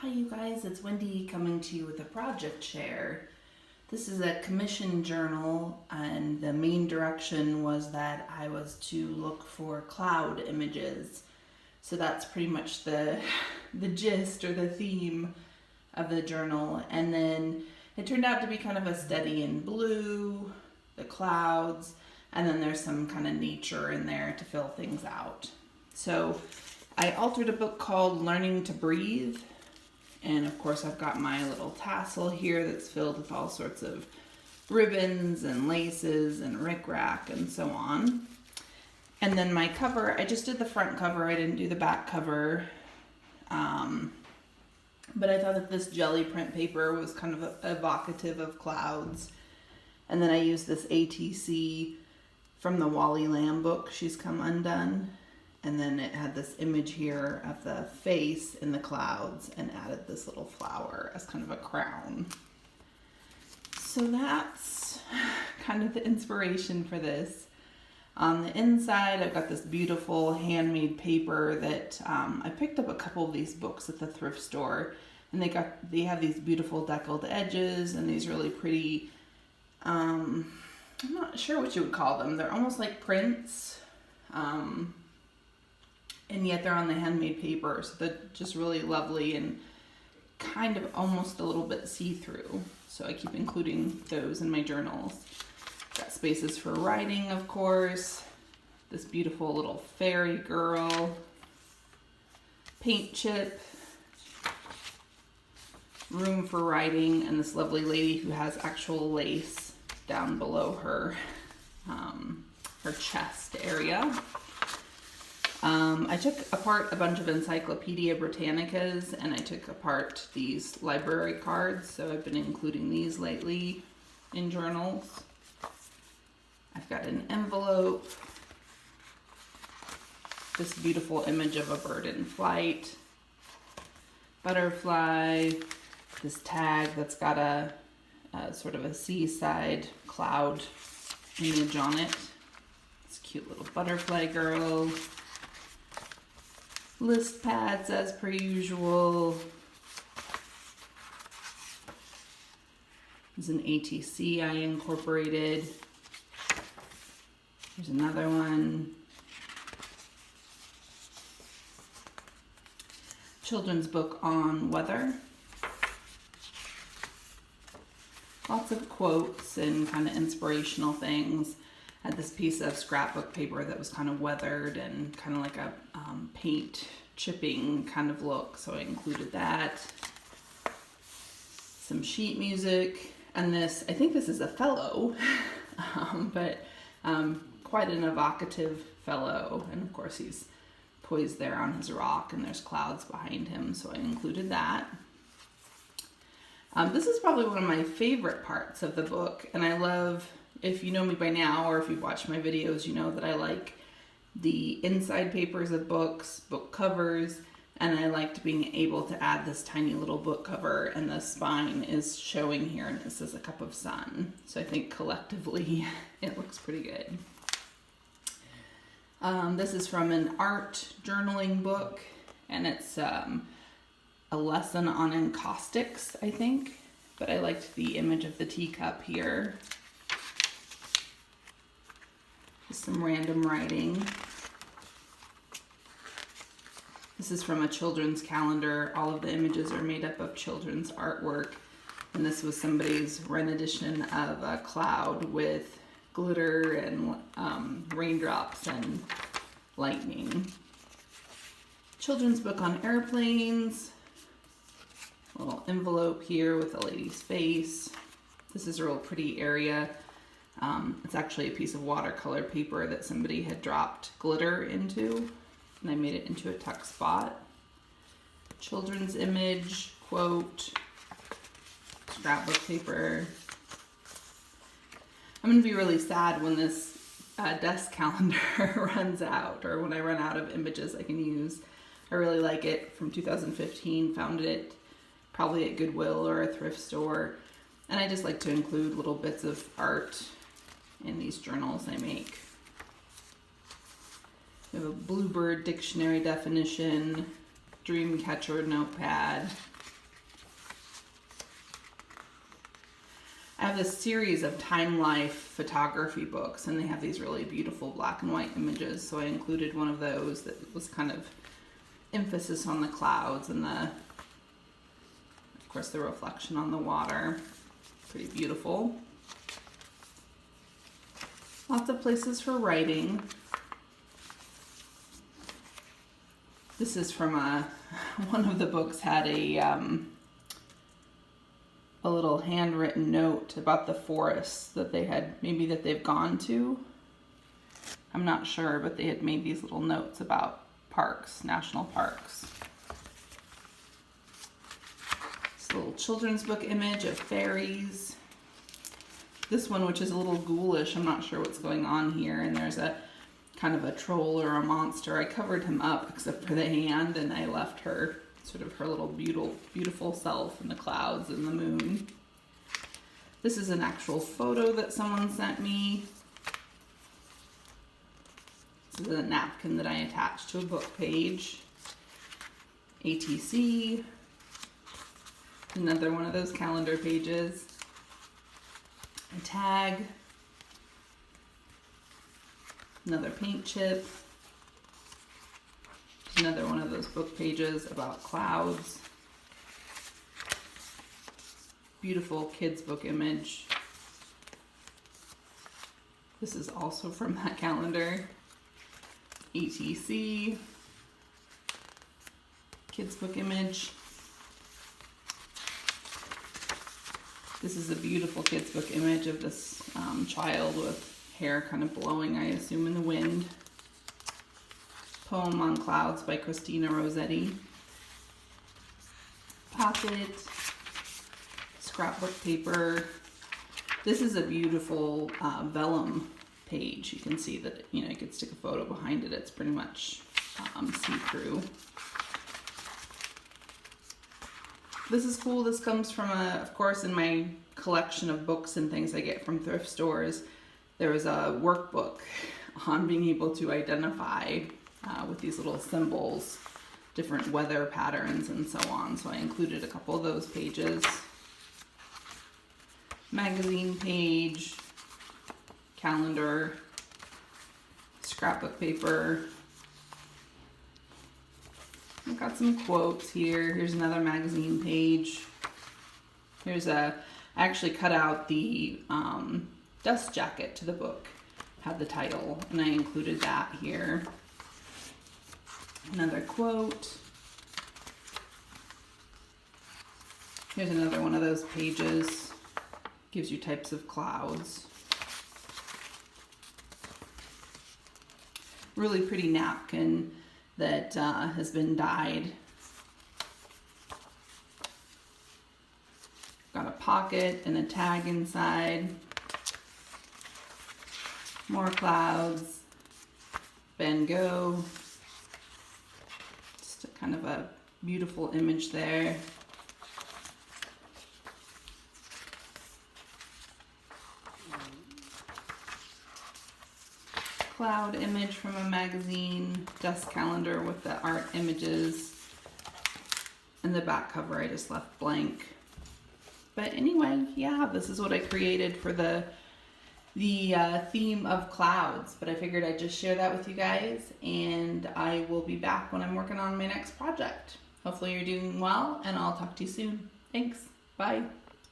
Hi you guys, it's Wendy coming to you with a project share. This is a commission journal and the main direction was that I was to look for cloud images. So that's pretty much the gist or the theme of the journal. And then it turned out to be kind of a study in blue, the clouds, and then there's some kind of nature in there to fill things out. So I altered a book called Learning to Breathe. And of course I've got my little tassel here that's filled with all sorts of ribbons and laces and rickrack and so on. And then my cover, I just did the front cover, I didn't do the back cover. But I thought that this jelly print paper was kind of evocative of clouds. And then I used this ATC from the Wally Lamb book, She's Come Undone. And then it had this image here of the face in the clouds and added this little flower as kind of a crown. So that's kind of the inspiration for this. On the inside, I've got this beautiful handmade paper that I picked up a couple of these books at the thrift store, and they have these beautiful deckled edges and these really pretty, I'm not sure what you would call them. They're almost like prints. And yet they're on the handmade paper, so they're just really lovely and kind of almost a little bit see-through. So I keep including those in my journals. Got spaces for writing, of course. This beautiful little fairy girl. Paint chip. Room for writing, and this lovely lady who has actual lace down below her, her chest area. I took apart a bunch of Encyclopedia Britannicas and I took apart these library cards, so I've been including these lately in journals. I've got an envelope, this beautiful image of a bird in flight, butterfly, this tag that's got a sort of a seaside cloud image on it, this cute little butterfly girl. List pads as per usual. There's an ATC I incorporated. There's another one. Children's book on weather. Lots of quotes and kind of inspirational things. Had this piece of scrapbook paper that was kind of weathered and kind of like a paint chipping kind of look, so I included that. Some sheet music, and this, I think this is a fellow, but quite an evocative fellow, and of course he's poised there on his rock and there's clouds behind him, so I included that. This is probably one of my favorite parts of the book, and I love, if you know me by now or if you've watched my videos, you know that I like the inside papers of books, book covers, and I liked being able to add this tiny little book cover, and the spine is showing here and this is a cup of sun. So I think collectively it looks pretty good. This is from an art journaling book, and it's a lesson on encaustics, I think, but I liked the image of the teacup here. Just some random writing. This is from a children's calendar. All of the images are made up of children's artwork. And this was somebody's rendition of a cloud with glitter and raindrops and lightning. Children's book on airplanes. A little envelope here with a lady's face. This is a real pretty area. It's actually a piece of watercolor paper that somebody had dropped glitter into, and I made it into a tuck spot. Children's image, quote, scrapbook paper. I'm going to be really sad when this desk calendar runs out, or when I run out of images I can use. I really like it, from 2015, found it probably at Goodwill or a thrift store, and I just like to include little bits of art in these journals I make. We have a Bluebird dictionary definition, Dreamcatcher notepad, I have this series of Time Life photography books, and they have these really beautiful black and white images, so I included one of those that was kind of emphasis on the clouds and of course, the reflection on the water. Pretty beautiful. Lots of places for writing. This is from one of the books had a little handwritten note about the forests that they've gone to. I'm not sure, but they had made these little notes about parks, national parks. This little children's book image of fairies. This one, which is a little ghoulish, I'm not sure what's going on here, and there's a kind of a troll or a monster. I covered him up except for the hand, and I left her sort of her little beautiful self in the clouds and the moon. This is an actual photo that someone sent me. This is a napkin that I attached to a book page. ATC. Another one of those calendar pages. A tag. Another paint chip. Another one of those book pages about clouds. Beautiful kids book image. This is also from that calendar. ETC. Kids book image. This is a beautiful kids book image of this child with hair kind of blowing, I assume, in the wind. Poem on Clouds by Christina Rossetti. Pocket. Scrapbook paper. This is a beautiful vellum page. You can see that, you could stick a photo behind it. It's pretty much see-through. This is cool. This comes from, of course, in my collection of books and things I get from thrift stores, there was a workbook on being able to identify with these little symbols, different weather patterns and so on. So I included a couple of those pages. Magazine page, calendar, scrapbook paper. I've got some quotes here. Here's another magazine page. I actually cut out the dust jacket to the book, had the title, and I included that here. Another quote. Here's another one of those pages. Gives you types of clouds. Really pretty napkin that has been dyed. Got a pocket and a tag inside. More clouds. Van Gogh. Just a kind of a beautiful image there. Cloud image from a magazine, dust calendar with the art images, and the back cover I just left blank. But anyway, yeah, this is what I created for the theme of clouds. But I figured I'd just share that with you guys, and I will be back when I'm working on my next project. Hopefully you're doing well, and I'll talk to you soon. Thanks. Bye.